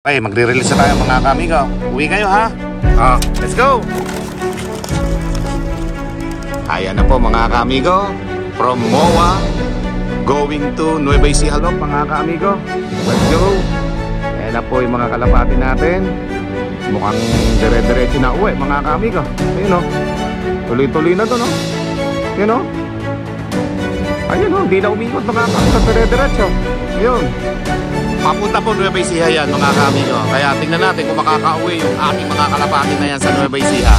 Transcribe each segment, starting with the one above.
Okay, magre-release na tayo mga kamigo. Uwi kayo ha. Let's go. Ayan na po mga kamigo. From MOA going to Nueva Ecija mga kamigo. Let's go. Ayan na po yung mga kalapati natin. Mukhang dire-diretso na uwi mga kamigo. Ayun o. Tuloy-tuloy na to no. Ayun o. Ayun o. Hindi na umikot mga kamigo. Dire-diretso. Ayun. Papunta po Nueva Ecija yan mga kamigo. Kaya tingnan natin kung makakauwi yung ating mga kalapati na yan sa Nueva Ecija.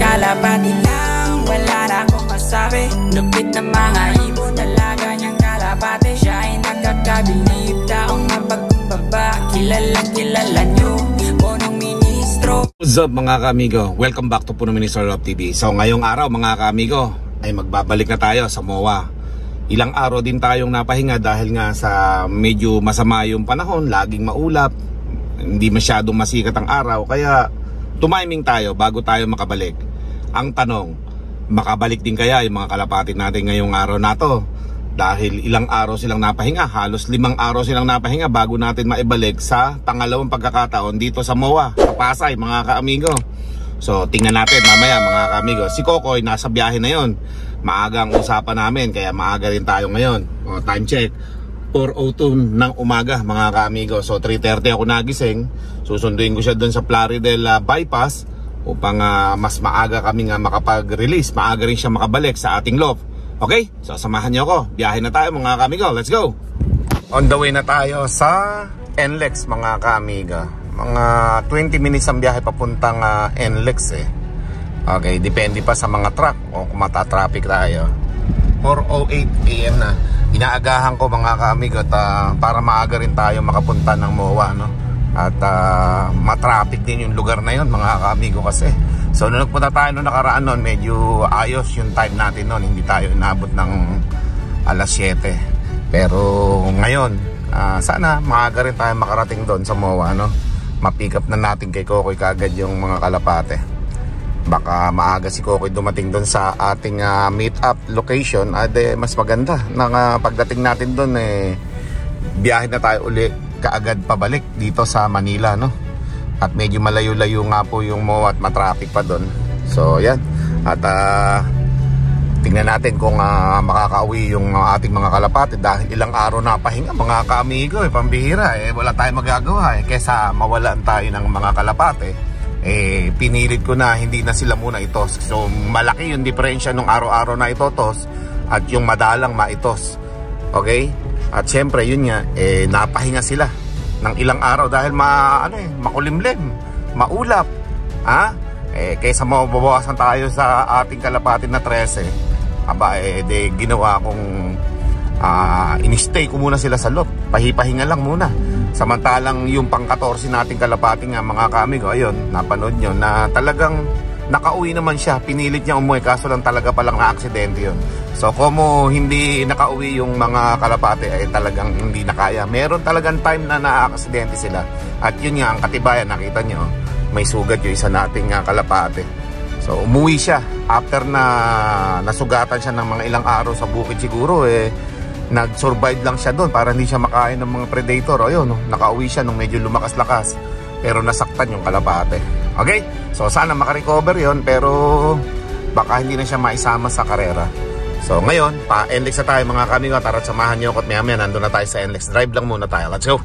Kalapati lang, wala na akong masabi. Lupit na mga ibon, dalaga niyang kalapati. Siya ay nakakabilib, taong mapagkumbaba. Kilalang kilala niyo, punong ministro. What's up mga kamigo? Welcome back to Punong Ministro Love TV. So ngayong araw mga kamigo ay magbabalik na tayo sa MOA. Ilang araw din tayong napahinga dahil nga sa medyo masama yung panahon, laging maulap, hindi masyadong masikat ang araw, kaya tumiming tayo bago tayo makabalik. Ang tanong, makabalik din kaya yung mga kalapati natin ngayong araw na to? Dahil ilang araw silang napahinga, halos 5 araw silang napahinga bago natin maibalik sa pangalawang pagkakataon dito sa MOA, sa Pasay mga kaamigo. So tingnan natin mamaya mga kaamigo. Si Kokoy nasa biyahe na yon. Maaga ang usapan namin kaya maaga rin tayo ngayon. Time check 4:02 ng umaga mga kaamigo. So 3:30 ako nagising. Susunduin ko siya doon sa Plaridel bypass upang mas maaga kami nga makapag-release. Maaga rin siya makabalik sa ating loft. Okay? So samahan niyo ako. Biyahe na tayo mga kaamigo. Let's go! On the way na tayo sa NLEX mga kaamigo. Mga 20 minutes ang biyahe papuntang NLEX eh. Okay, depende pa sa mga truck o kung matatraffic tayo. 4:08 AM na. Inaagahan ko mga kaamigo para maaga rin tayo makapunta ng MOA no? At matraffic din yung lugar na yon mga kaamigo kasi. So nung nagpunta tayo nung nakaraan nun, medyo ayos yung time natin nun. Hindi tayo inabot ng alas 7. Pero ngayon, sana maaga rin tayo makarating doon sa MOA no? Ma-pick up na natin kay Kokoy kagad yung mga kalapate. Baka maaga si Kokoy dumating doon sa ating meet up location at mas maganda na pagdating natin doon biyahe na tayo uli kaagad pabalik dito sa Manila no. At medyo malayo-layo nga po yung MOA at matraffic pa doon. So yan. At tingnan natin kung makakauwi yung ating mga kalapati dahil ilang araw na pahinga mga kaamigo pambihira wala tayong magagawa kesa mawalan tayo ng mga kalapati. Pinilit ko na hindi na sila muna itos. So malaki yung diferensya nung araw-araw na itotos at yung madalang maitos. Okay? At syempre yun nga napahinga sila ng ilang araw dahil makulimlim, maulap. Kaysa mababawasan tayo sa ating kalapati na 13. Ginawa kong in-stay ko muna sila sa loob. Pahipahinga lang muna. Samantalang yung pang-14 nating kalapati nga mga kaamigo, ayun, napanood nyo na talagang nakauwi naman siya. Pinilit niya umuwi kaso lang talaga palang na-aksidente yun. So kung hindi nakauwi yung mga kalapati ay talagang hindi nakaya. Meron talagang time na na-aksidente sila. At yun nga ang katibayan, nakita nyo, may sugat yung isa nating kalapati. So umuwi siya after na nasugatan siya ng mga ilang araw sa bukid siguro nag-survive lang siya doon para hindi siya makain ng mga predator. Ayun, nakauwi siya nung medyo lumakas-lakas pero nasaktan yung kalapate. Okay? So sana makarecover yon pero baka hindi na siya maisama sa karera. So ngayon, pa-NLEX na tayo mga kamigo. Tara samahan niyo ako at maya-maya nandun na tayo sa NLEX. Drive lang muna tayo. Let's go!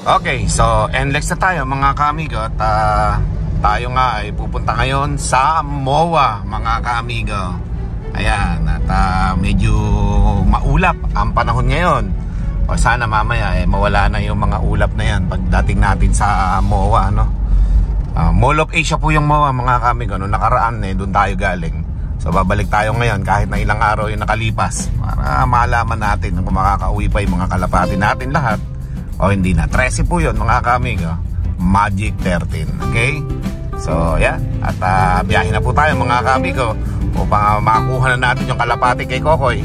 Okay, so NLEX na tayo mga kamigo at tayo nga ay pupunta ngayon sa MOA mga kaamigo. Ayan, at medyo maulap ang panahon ngayon. O sana mamaya mawala na yung mga ulap na yan pagdating natin sa MOA no? Mall of Asia po yung MOA mga kaamigo. Noong nakaraan doon tayo galing. So babalik tayo ngayon kahit na ilang araw yung nakalipas para malaman natin kung makakauwi pa yung mga kalapati natin lahat o hindi na. 13 po yun mga kaamigo. Magic 13. Okay? So yan, at biyahe na po tayo mga kaamigo upang makakuha na natin yung kalapati kay Kokoy.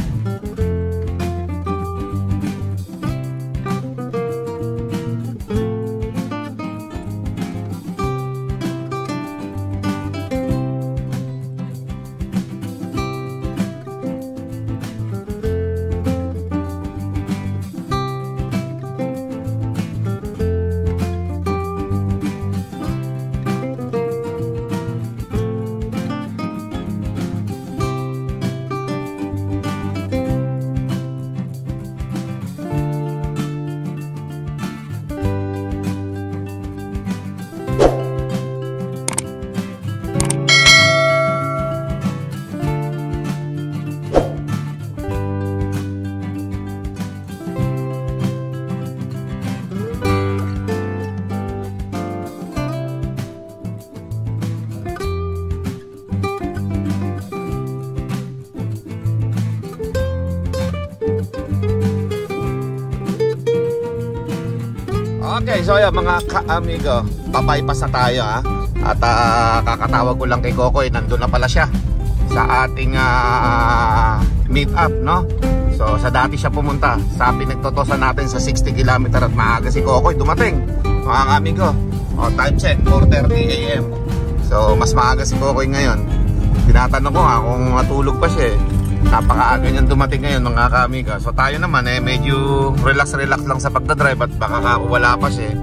Okay, so ayan mga ka-amigo, pabypass na tayo ha. At kakatawag ko lang kay Kokoy, nandun na pala siya sa ating meet up, no? So sa dati siya pumunta, sa pinagtotosan natin sa 60 km at maaga si Kokoy dumating, mga ka-amigo. O, time check, 4:30 AM. So mas maaga si Kokoy ngayon. Tinatanong ko nga kung matulog pa siya. Napakaaga niyang dumating ngayon, mga ka-amigo. So tayo naman medyo relax lang sa pagdadrive at baka wala pa siya.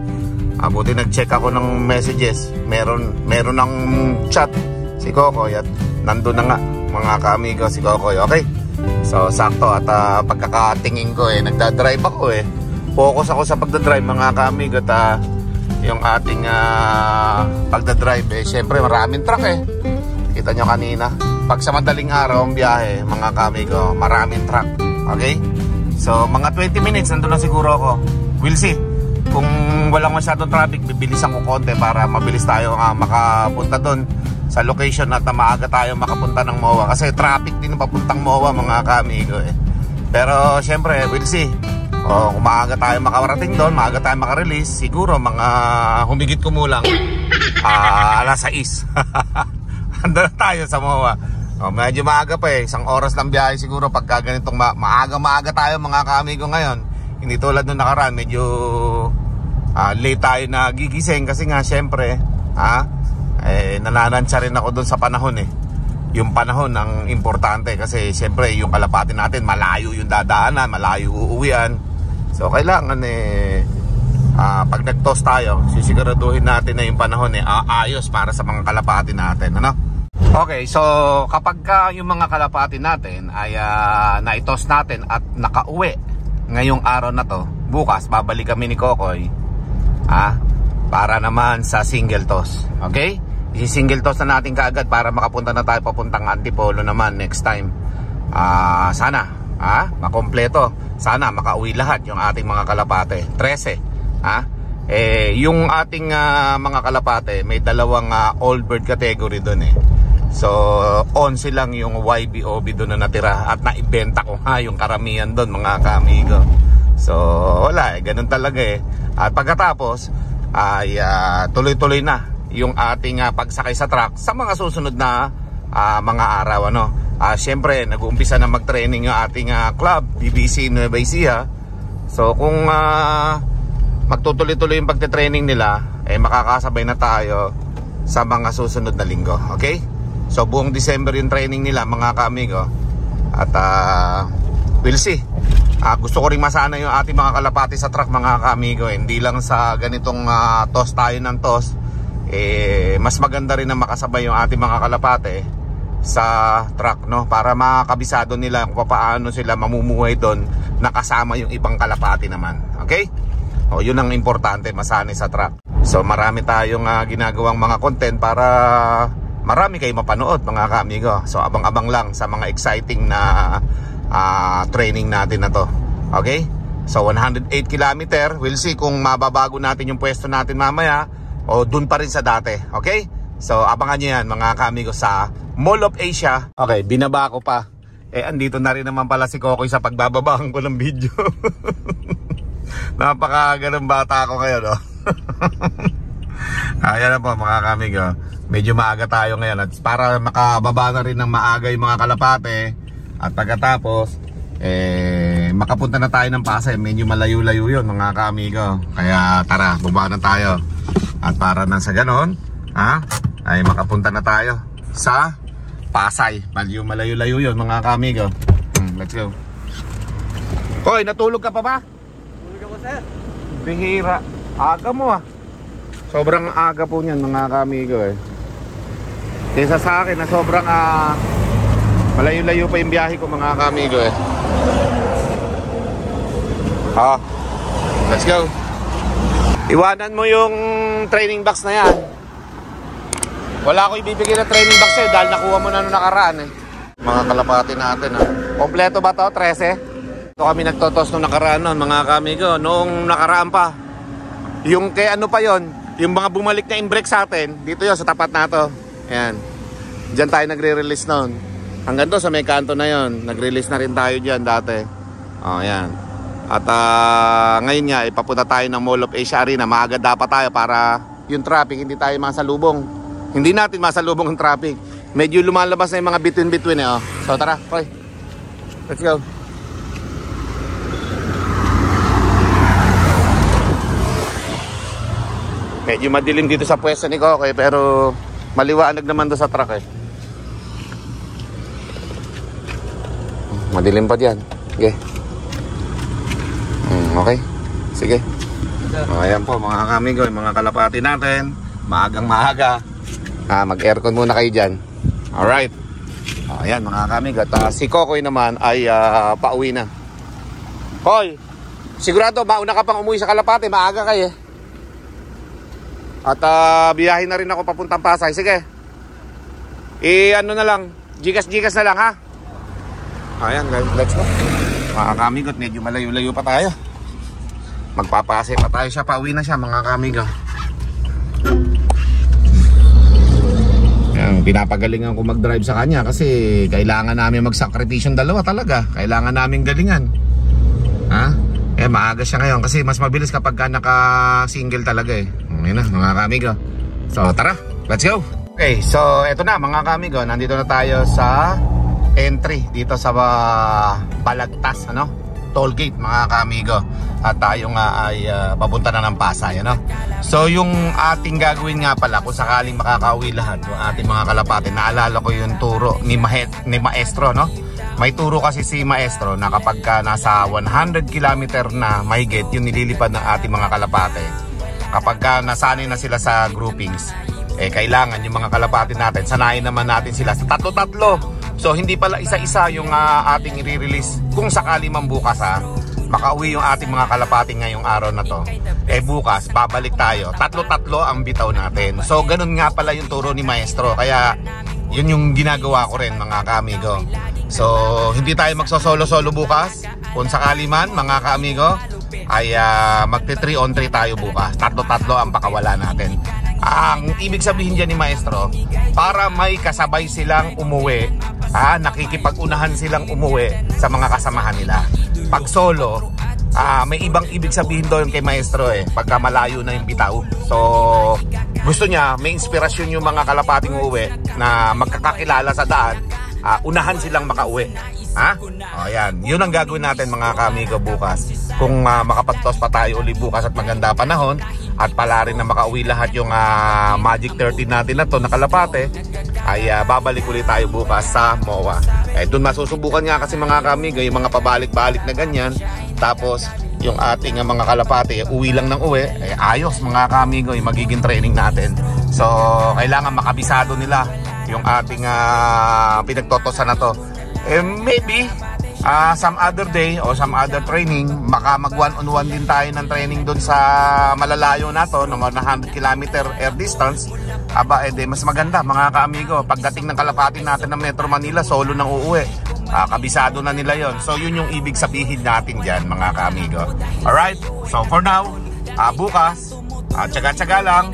Buti nag-check ako ng messages. Meron ng chat si Kokoy at nandun na nga, mga ka-amigo, si Kokoy. Okay? So sakto at pagkakatingin ko nagdadrive ako focus ako sa pagdadrive, mga ka-amigo. At yung ating pagdadrive syempre maraming truck kita nyo kanina. Pag sa madaling araw ang biyahe, mga ka-amigo, maraming truck. Okay? So mga 20 minutes nandun na siguro ako. We'll see. Kung walang masyadong traffic, bibilisan ko konti para mabilis tayo makapunta doon sa location at maaga tayo makapunta ng MOA. Kasi traffic din papuntang MOA, mga ka-amigo Pero syempre, we'll see. Kung maaga tayo makarating doon, maaga tayo makarelease, siguro mga humigit kumulang alas 6. Handa na tayo sa MOA. Medyo maaga pa isang oras lang biyahe siguro pagka ganitong maaga tayo, mga ka-amigo ngayon. Hindi tulad nung nakaraan, medyo late tayo na gigising kasi nga syempre nananansya rin ako doon sa panahon yung panahon ang importante kasi syempre yung kalapati natin malayo yung dadaanan, malayo uuwian. So kailangan pag nag-toss tayo, sisiguraduhin natin na yung panahon ayos para sa mga kalapati natin, ano? Okay, so kapag yung mga kalapati natin ay na-toss natin at nakauwi ngayong araw na to, bukas babalik kami ni Kokoy para naman sa single toss. Okay? I-single toss na natin kaagad para makapunta na tayo papuntang Antipolo naman next time. Sana makompleto. Sana makauwi lahat yung ating mga kalapate. 13. Yung ating mga kalapate, may dalawang old bird category doon So 11 lang yung YBOB doon na natira at naibenta ko yung karamihan doon, mga ka-amigo. So wala ganun talaga At pagkatapos ay tuloy-tuloy na yung ating pagsakay sa truck sa mga susunod na mga araw, ano. Siyempre nag-uumpisa na mag-training yung ating club BBC Nueva Ecija. So kung magtutuloy-tuloy yung pagte-training nila, makakasabay na tayo sa mga susunod na linggo. Okay? So buong December yung training nila, mga ka-amigo. At we'll see. Gusto ko rin masana yung ating mga kalapati sa truck, mga ka-amigo. Hindi lang sa ganitong toss tayo ng toss. Mas maganda rin na makasabay yung ating mga kalapati sa truck, no? Para makakabisado nila kung paano sila mamumuhay doon, nakasama yung ibang kalapati naman. Okay? Yun ang importante, masanay sa truck. So marami tayong ginagawang mga content para marami kayo mapanood, mga ka-amigo. So abang-abang lang sa mga exciting na training natin na to. Okay? So 108 km. We'll see kung mababago natin yung pwesto natin mamaya o dun pa rin sa dati. Okay? So abangan nyo yan, mga ka-amigo, sa Mall of Asia. Okay, binaba ko pa. Andito na rin naman pala si Kokoy sa pagbababaan ko ng video. Napakagandang bata ako ngayon, Ayan na po, mga ka-amigo. Medyo maaga tayo ngayon at para makababa na rin ng maaga yung mga kalapate. At pagkatapos makapunta na tayo ng Pasay. Medyo malayo-layo yun, mga ka-amigo. Kaya tara, baba na tayo. At para na sa ganon ay makapunta na tayo sa Pasay. Malayo-layo yun, mga ka-amigo. Let's go. Hoy, natulog ka pa ba? Tulog ako, sir. Bihira. Aga mo Sobrang aga po niyan, mga ka-amigo Kaysa sa akin na sobrang malayo-layo pa yung biyahe ko, mga ka-amigo Let's go. Iwanan mo yung training box na yan. Wala ko ibibigay na training box dahil nakuha mo na nung nakaraan Mga kalapati natin Kompleto ba to? 13? Ito kami nagtotos nung nakaraan nun, mga ka-amigo. Noong nakaraan pa. Yung kay ano pa yon, yung mga bumalik na in-brake sa atin, dito yun sa tapat na to. Ayan. Diyan tayo nagre-release noon. Hanggang doon sa may kanto na yon, nag-release na rin tayo dyan dati. Ayan. At ngayon nga, ipapunta tayo ng Mall of Asia Arena. Maaga dapat tayo para yung traffic, hindi tayo masalubong. Hindi natin masalubong ang traffic. Medyo lumalabas na yung mga between eh. Oh. So tara, Roy. Let's go. Medyo madilim dito sa pwesto ni Kokoy, pero maliwanag naman doon sa truck eh. Madilim pa dyan. Okay. Okay. Sige. Ayan po mga kamigo, mga kalapati natin. Maagang maaga. Mag-aircon muna kayo dyan. Alright. Ayan mga kamigo. At si Kokoy naman ay pauwi na. Koy, sigurado mauna ka pang umuwi sa Kalapati. Maaga kayo eh. At biyahin na rin ako papuntang Pasay. Sige. Ano na lang, Gcash na lang ha. Ayan guys, let's go. Mga kamigo, medyo malayo-layo pa tayo. Magpapase pa tayo siya, pauwi na siya mga kamigo. Ayan, pinapagalingan ko mag-drive sa kanya kasi kailangan namin magsakripisyon dalawa talaga. Kailangan namin galingan. Ha? Maaga siya ngayon kasi mas mabilis kapag ka naka-single talaga eh. Ayan na mga kamigo. So tara, let's go. Okay, so eto na mga kamigo, nandito na tayo sa entry dito sa Balagtas, ano? Toll gate mga kamigo. At tayo nga ay papunta na ng Pasay, ano? So yung ating gagawin nga pala, kung sakaling makakauwi lahat yung ating mga kalapati, naalala ko yung turo ni Maestro, no? May turo kasi si Maestro na kapag ka nasa 100 km na mahigit yung nililipad ng ating mga kalapate, kapag ka nasanay na sila sa groupings, kailangan yung mga kalapate natin, sanayin naman natin sila sa tatlo-tatlo. So hindi pala isa-isa yung ating i-release. Kung sakali man bukas makauwi yung ating mga kalapate ngayong araw na to, bukas babalik tayo, tatlo-tatlo ang bitaw natin. So ganun nga pala yung turo ni Maestro. Kaya yun yung ginagawa ko rin mga kamigo. So hindi tayo magsosolo-solo bukas. Kung sakali man mga kamigo, ay magti 3 on 3 tayo bukas. Tatlo-tatlo ang pakawala natin. Ang ibig sabihin dyan ni Maestro, para may kasabay silang umuwi, nakikipag-unahan silang umuwi sa mga kasamahan nila. Pag solo, may ibang ibig sabihin doon kay Maestro pagka malayo na yung bitaw. So gusto niya may inspirasyon yung mga kalapating uuwi na magkakakilala sa daan, unahan silang makauwi. Ayan, yun ang gagawin natin mga kamigo bukas. Kung makapagtos pa tayo uli bukas at maganda panahon, at pala rin na makauwi lahat yung Magic 13 natin na to na kalapate, ay babalik ulit tayo bukas sa MOA. Doon masusubukan nga kasi mga kamigo yung mga pabalik-balik na ganyan. Tapos yung ating mga kalapate uwi lang ng uwi, ayos mga kamigo yung magiging training natin. So kailangan makabisado nila yung ating pinagtotosan na to. Maybe some other day o some other training, baka mag 1-on-1 din tayo ng training doon sa malalayo na to, na 100 km air distance. Mas maganda mga kaamigo, pagdating ng kalapati natin ng Metro Manila, solo nang uuwi, kabisado na nila yon. So yun yung ibig sabihin natin dyan mga kaamigo. Alright, so for now, bukas, tsaga-tsaga lang,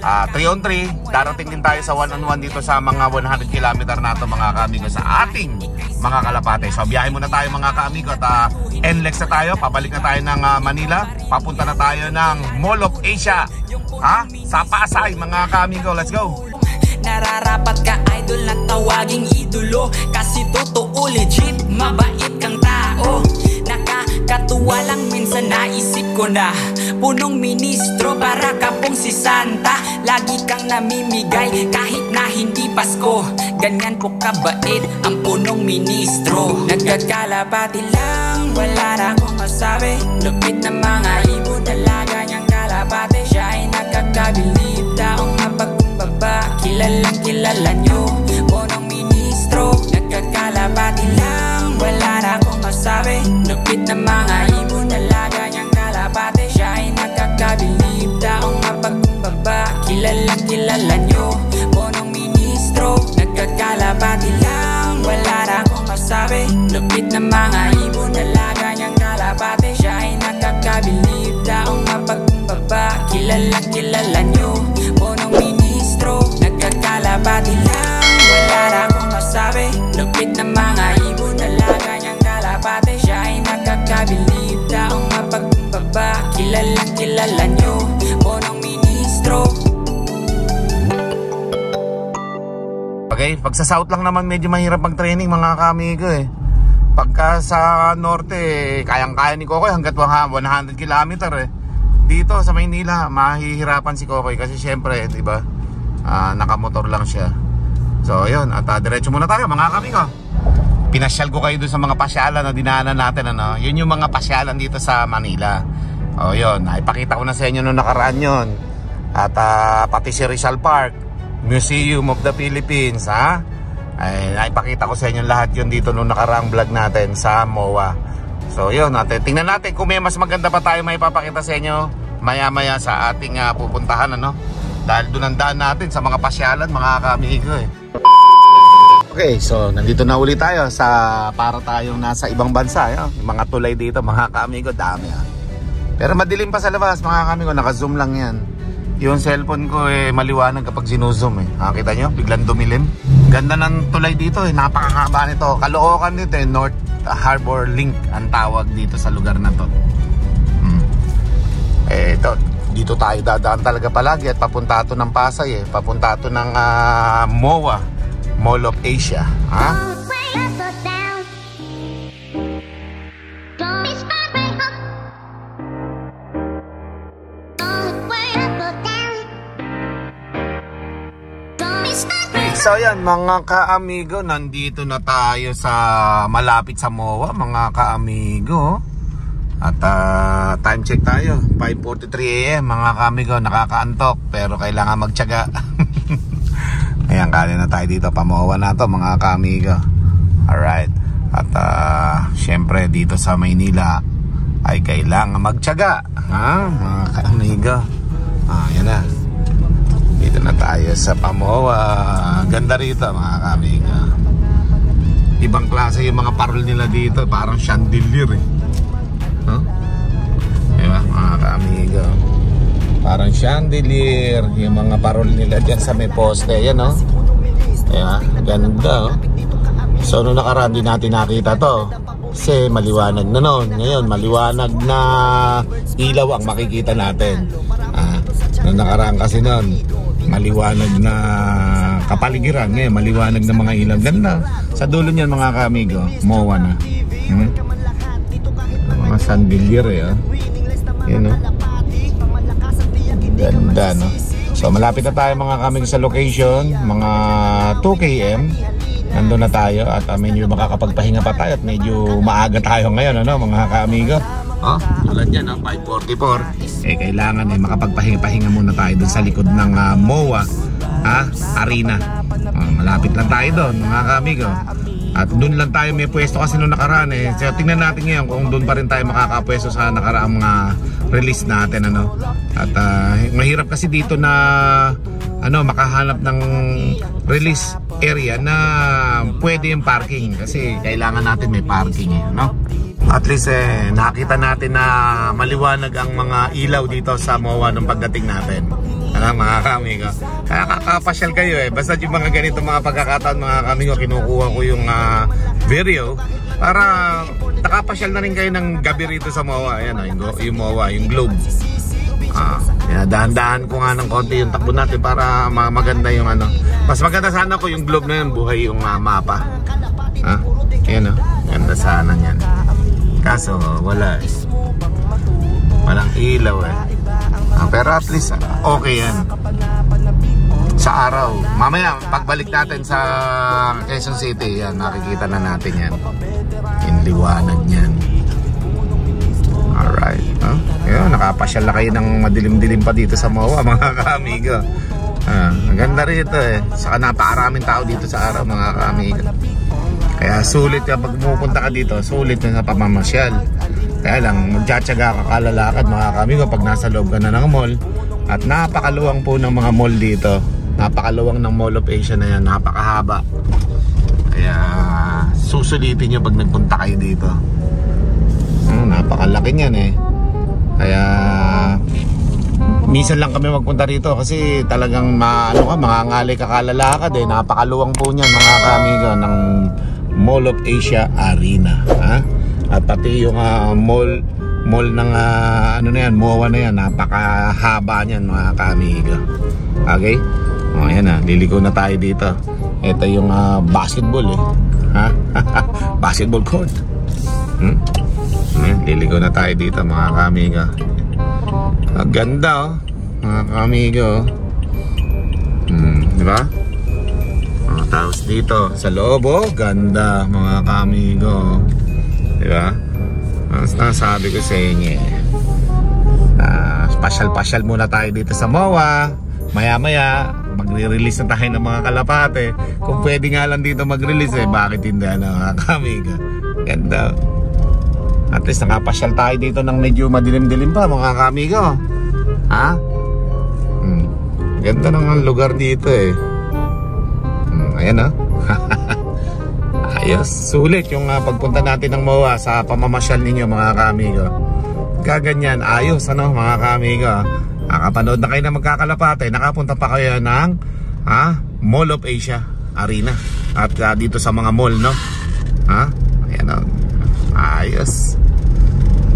3 on 3, darating din tayo sa 1-on-1 dito sa mga 100 km na ito mga kaamigo sa ating mga kalapate. So biyahe muna tayo mga kaamigo at NLEX na tayo, pabalik na tayo ng Manila, papunta na tayo ng Mall of Asia sa Pasay mga kaamigo. Let's go! Nararapat ka idol na tawaging idolo, kasi totoo legit, mabait kang tao. Nakakatuwa lang minsan naisip ko na punong ministro, para ka pong si Santa. Lagi kang namimigay kahit na hindi Pasko, ganyan po kabait ang punong ministro. Nagkakalapati lang, wala na akong masabi. Lupit na mga ibon, dalaga niyang kalapate. Siya ay nakakabilib, taong mapagkumbaba. Kilalang kilala nyo, punong ministro. Nagkakalapati lang, wala na akong masabi. Lupit na mga ibon, dalaga niyang kalapate. Siya ay nakakabilib, taong mapagkumbaba. Kilalang kilala nyo, punong ministro. Nagkakalapati lang, wala na akong masabi. Lupit na mga ibon, dalaga niyang kalapate. Siya ay nakakabilib, taong mapagkumbaba. Kilalang kilala nyo, punong ministro. Nagkakalapati lang, wala na akong masabi. Lupit na mga ibon, dalaga niyang kalapate. Siya ay nakakabilib, taong Kilalang kilala nyo, punong ministro. Okay, pag sa south lang naman medyo mahirap mag-training mga kamigo eh. Pagka sa norte, kayang-kaya ni Kokoy hanggat 100 km eh. Dito sa Maynila, mahihirapan si Kokoy kasi syempre, diba, nakamotor lang siya. So yun, at diretso muna tayo mga kamigo. Pinasyal ko kayo doon sa mga pasyalan na dinaanan natin, ano. Yun yung mga pasyalan dito sa Manila. O yun, ipakita ko na sa inyo nung nakaraan yun. At pati si Rizal Park, Museum of the Philippines, ha. Ay, naipakita ko sa inyo lahat yun dito nung nakaraang vlog natin sa MOA. So yun, tingnan natin kung may mas maganda pa tayo may papakita sa inyo maya-maya sa ating pupuntahan, ano. Dahil doon ang daan natin sa mga pasyalan, mga kamigo eh. Okay, so nandito na ulit tayo sa para tayong nasa ibang bansa, yung mga tulay dito, mga kamigo, dami ha. Pero madilim pa sa labas, mga kamigo, naka-zoom lang yan. Yung cellphone ko maliwanag kapag sinuzoom eh. Nakita nyo, biglang dumilim. Ganda ng tulay dito eh, napakahaba nito. Caloocan dito eh, North Harbor Link ang tawag dito sa lugar na to. Ito, dito tayo dadaan talaga palagi at papunta to ng Pasay eh. Papunta to ng MOA, Mall of Asia, ha? So yan mga kaamigo, nandito na tayo sa malapit sa MOA mga kaamigo. At time check tayo, 5:43 AM mga kaamigo, nakakaantok pero kailangan magtiyaga. Ayan, kali na tayo dito, pa-MOA na to mga kaamigo. Alright, at syempre dito sa Maynila ay kailangan magtiyaga, ha mga kaamigo. Yan na, dito na tayo sa pa-MOA. Ganda rito mga kamigo. Ibang klase yung mga parol nila dito, parang chandelier eh. Huh? Diba mga kamigo, parang chandelier yung mga parol nila dyan sa may poste. Yan o, diba? Ganda o. So nung nakaraan din natin nakita to kasi maliwanag na noon. Ngayon maliwanag na ilaw ang makikita natin. Nung nakaraan kasi noon maliwanag na kapaligiran, ngayon maliwanag na mga ilaw. Ganda sa dulo niyan mga kamigo, MOA na. Mga chandelier eh, yun o. Ganda no. So malapit na tayo mga kamigo sa location, mga 2 km nandun na tayo at medyo makakapagpahinga pa tayo at medyo maaga tayo ngayon, ano mga kamigo. Tulad yan, 5:44. Kailangan makapagpahinga-pahinga muna tayo dun sa likod ng MOA Arena. Malapit lang tayo doon mga kamigo. At dun lang tayo may pwesto kasi nung nakaraan eh. So tingnan natin ngayon kung dun pa rin tayo makakapwesto sa nakaraang release natin, ano. At mahirap kasi dito na makahanap ng release area na pwede yung parking kasi kailangan natin may parking eh, no? At least nakita natin na maliwanag ang mga ilaw dito sa MOA nung pagdating natin. Mga kamigo, kaya kakapasyal kayo eh. Basta yung mga ganito mga pagkakataon mga kamigo, kinukuha ko yung video para nakapasyal na rin kayo ng gabi rito sa MOA. Ayan yung MOA, yung globe. Dahan-dahan ko nga ng konti yung takbo natin para maganda yung mas maganda sana ko yung globe na yun, buhay yung mapa. Ayan ganda sana yan. Kaso wala eh. Walang ilaw eh. Pero at least okay yan sa araw. Mamaya pagbalik natin sa Quezon City, yan makikita na natin yan, yung liwanag niyan. Alright, nakapasyal na kayo ng madilim-dilim pa dito sa MOA mga kamigo. Ang ganda rito eh. Saka napakaraming tao dito sa araw mga kamigo. Kaya sulit kapag pumupunta ka dito, sulit na sa pamamasyal. Kaya lang, magtsatsaga ka kalalakad mga kamigo pag nasa loob ka na ng mall. At napakaluwang po ng mga mall dito. Napakaluwang ng Mall of Asia na yan, napakahaba. Kaya susulitin nyo pag nagpunta kayo dito. Napakalaki niyan eh. Kaya minsan lang kami magpunta rito kasi talagang mangangalay ka kalalakad eh. Napakaluwang po niyan mga kamigo ng Mall of Asia Arena, At pati yung Mall mall ng ano na yan, MOA na yan. Napakahaba niyan mga kaamigo. Okay? O yan na, liliko na tayo dito. Ito yung basketball ha? Basketball court. Ayan, liliko na tayo dito mga kaamigo. Ang ganda mga kaamigo. Diba? Tapos dito sa loob ganda mga kaamigo. Diba? Mas nasabi ko sa inyo pasyal-pasyal muna tayo dito sa MOA. Maya-maya magre-release na tayo ng mga kalapate. Kung pwede nga lang dito mag-release bakit hindi mga kaamigo. Ganda. At least nakapasyal tayo dito ng medyo madilim-dilim pa mga kaamigo. Ha? Ganda ng lugar dito Ayan ayos, sulit yung pagpunta natin ng MOA sa pamamasyal ninyo mga kaamigo. Kaganyan, ayos mga kaamigo. Nakapanood na kayo na magkakalapate. Nakapunta pa kayo ng Mall of Asia Arena. At dito sa mga mall ayan ayos.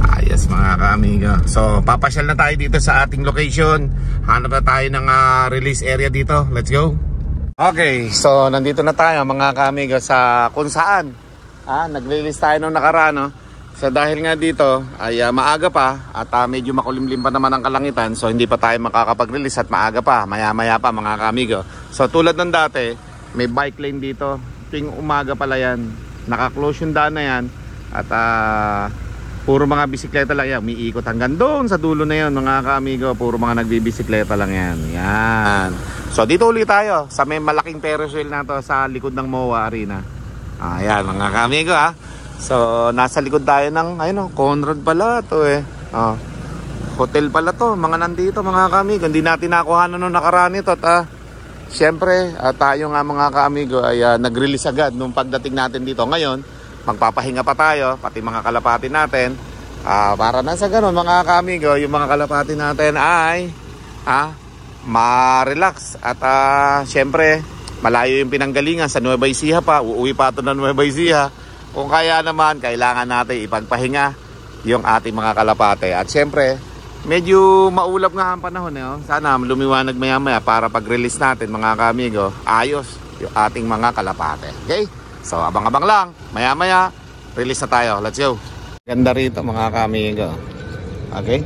Ayos mga kaamigo. So papasyal na tayo dito sa ating location. Hanap na tayo ng release area dito. Let's go. Okay, so nandito na tayo mga kaamigo sa kung saan nag-release tayo nung nakaraan So dahil nga dito ay maaga pa at medyo makulimlim pa naman ang kalangitan, so hindi pa tayo makakapag-release at maaga pa, maya-maya pa mga kaamigo. So tulad ng dati, may bike lane dito. Ting umaga pala yan, naka-close yung daan na yan. At puro mga bisikleta lang yan, umiikot hanggang doon sa dulo na yan mga kaamigo. Puro mga nagbibisikleta lang yan. Yan. So dito ulit tayo sa may malaking Ferris wheel na to sa likod ng MOA Arena. Ayan mga kaamigo So nasa likod tayo ng Conrad pala to hotel pala to. Mga nandito mga kaamigo. Hindi natin nakuha nung nakaraan ito. At syempre tayo nga mga kaamigo ay nag-release agad nung pagdating natin dito. Ngayon magpapahinga pa tayo, pati mga kalapati natin. Para na sa ganun mga kaamigo, yung mga kalapati natin ay ma-relax. At syempre malayo yung pinanggalingan sa Nueva Ecija pa. Uuwi pa ito na Nueva Ecija. Kung kaya naman, kailangan natin ipagpahinga yung ating mga kalapate. At syempre medyo maulap nga ang panahon Sana lumiwanag maya-maya para pag-release natin mga kaamigo, ayos yung ating mga kalapate. Okay? So abang-abang lang, maya-maya release na tayo. Let's go. Ganda rito mga kaamigo. Okay?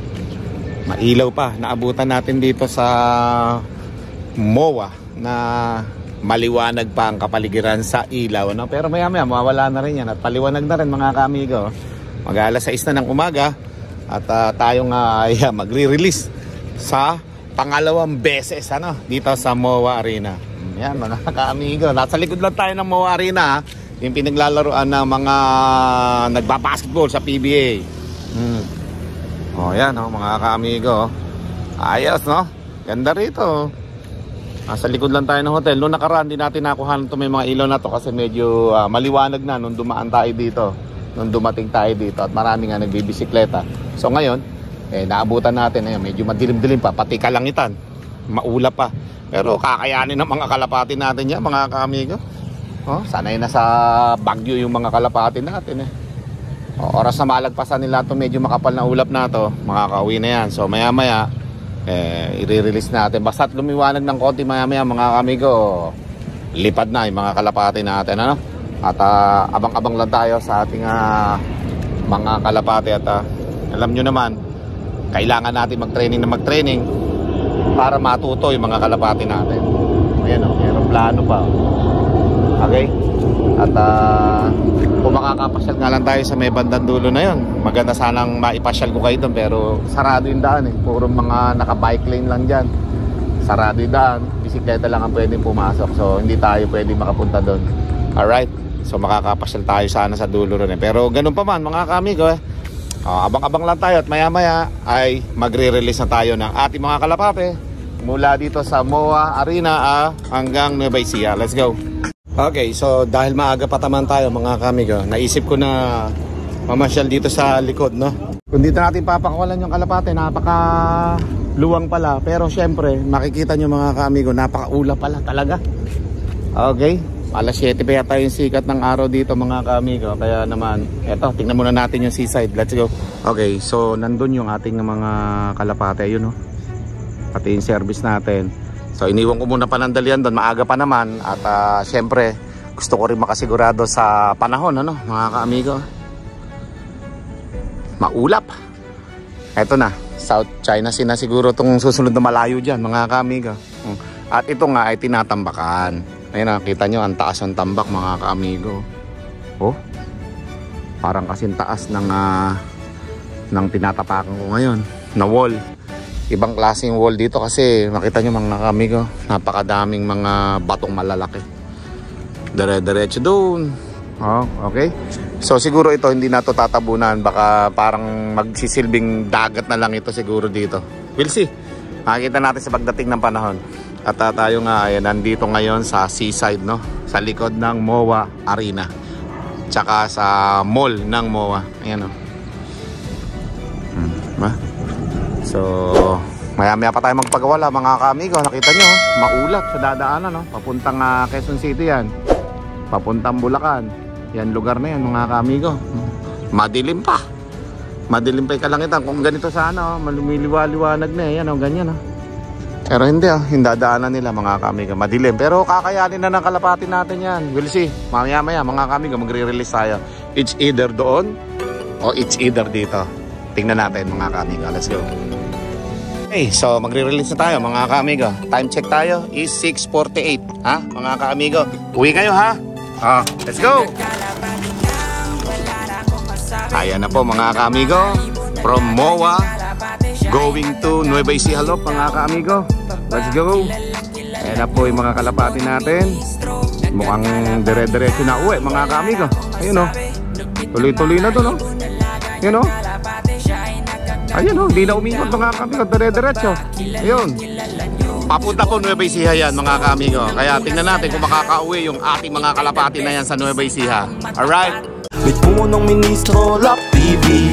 Mailaw pa. Naabutan natin dito sa MOA na maliwanag pa ang kapaligiran sa ilaw Pero maya-maya mawawala na rin yan at paliwanag na rin mga kaamigo. Mag-alas 6 na ng umaga at tayo nga ay magre-release sa pangalawang beses dito sa MOA Arena. Yan mga kaamigo, nasa likod lang tayo ng MOA Arena yung pinaglalaroan ng mga nagbabasketball sa PBA. Yan mga kaamigo. Ayos ganda rito. Nasa likod lang tayo ng hotel. Noong nakaraan din natin nakuha may mga ilaw na to kasi medyo maliwanag na nung dumaan tayo dito, nung dumating tayo dito at marami nga nagbibisikleta. So ngayon naabutan natin medyo madilim-dilim pa, pati kalangitan maulap pa. Pero kakayanin ng mga kalapati natin yan mga kaamigo. Sanay na sa Bagyo yung mga kalapati natin oras na malagpasan nila to medyo makapal na ulap na to, makakauwi na yan. So maya-maya i-release natin. Basta't lumiwanag ng konti maya-maya mga kaamigo, lipad na yung mga kalapati natin At abang-abang lang tayo sa ating mga kalapati. At alam nyo naman, kailangan natin mag-training para matuto yung mga kalapati natin. Ayan mayroong plano pa. Okay? At kung makakapasyal nga lang tayo sa may bandang dulo na yun, maganda sanang maipasyal ko kayo doon, pero sarado yung daan puro mga naka-bike lane lang dyan. Sarado yung daan, bisikleta lang ang pwedeng pumasok. So hindi tayo pwedeng makapunta doon. Alright? So makakapasyal tayo sana sa dulo rin pero ganun pa man mga kaamigo abang-abang lang tayo at maya-maya ay magre-release na tayo ng ating mga kalapate mula dito sa MOA Arena hanggang Nueva Ecija. Let's go. Okay, so dahil maaga pa taman tayo mga kaamigo, naisip ko na mamasyal dito sa likod Kung dito natin papakawalan yung kalapate, napaka luwang pala. Pero syempre makikita nyo mga kaamigo, napakaula pala talaga. Okay, Alas 7 pa yata yung sikat ng araw dito mga kaamigo. Kaya naman, eto, tingnan muna natin yung seaside. Let's go. Okay, so nandun yung ating mga kalapate. Ayun oh. Pati yung service natin. So iniwan ko muna panandalian doon. Maaga pa naman. At syempre, gusto ko rin makasigurado sa panahon, ano, mga kaamigo. Maulap. Eto na, South China Sea na siguro itong susunod na malayo dyan, mga kaamigo. At ito nga ay tinatambakan. Ayun, nakita nyo, ang taas ng tambak, mga kaamigo. Oh, parang kasing taas ng tinatapakan ko ngayon na wall. Ibang klaseng wall dito kasi makita nyo, mga kaamigo, napakadaming mga batong malalaki. Dire-diretso doon. Oh, okay. So siguro ito hindi na to tatabunan, baka parang magsisilbing dagat na lang ito siguro dito. We'll see. Makikita natin sa pagdating ng panahon. At tayo nga ay nandito ngayon sa seaside, no? Sa likod ng MOA Arena. Tsaka sa mall ng MOA. Ayan, no? So, maya-maya pa tayo magpagawala, mga kaamigo. Nakita nyo, maulap sa dadaanan, no? Papuntang Quezon City yan. Papuntang Bulacan. Yan lugar na yan, mga kaamigo. Madilim pa. Madilim pa yung kalangitan. Kung ganito sana, malumiliwa-liwanag na yan, no? Ganyan, no? Pero hindi yung dadaanan nila, mga kaamigo. Madilim. Pero kakayanin na ng kalapati natin yan. We'll see. Mamaya-maya, mga kaamigo, magre-release tayo. It's either doon o it's either dito. Tingnan natin, mga kaamigo. Let's go. Okay, so magre-release na tayo, mga kaamigo. Time check tayo is 6:48. Ha, mga kaamigo? Uwi kayo, ha? Let's go! Ayan na po, mga kaamigo. From MOA going to Nueva Ecija, mga kaamigo. Let's go. Ayan na po yung mga kalapati natin. Mukhang dire-diretso na uwi, mga kaamigo. Ayun o. Tuloy-tuloy na to, no? Ayun o. Ayun o, hindi na umikot, mga kaamigo. Dire-diretso. Ayun. Papunta po Nueva Ecija yan, mga kaamigo. Kaya tingnan natin kung makakauwi yung ating mga kalapati na yan sa Nueva Ecija. Alright? Mit uno ng Ministro Love TV.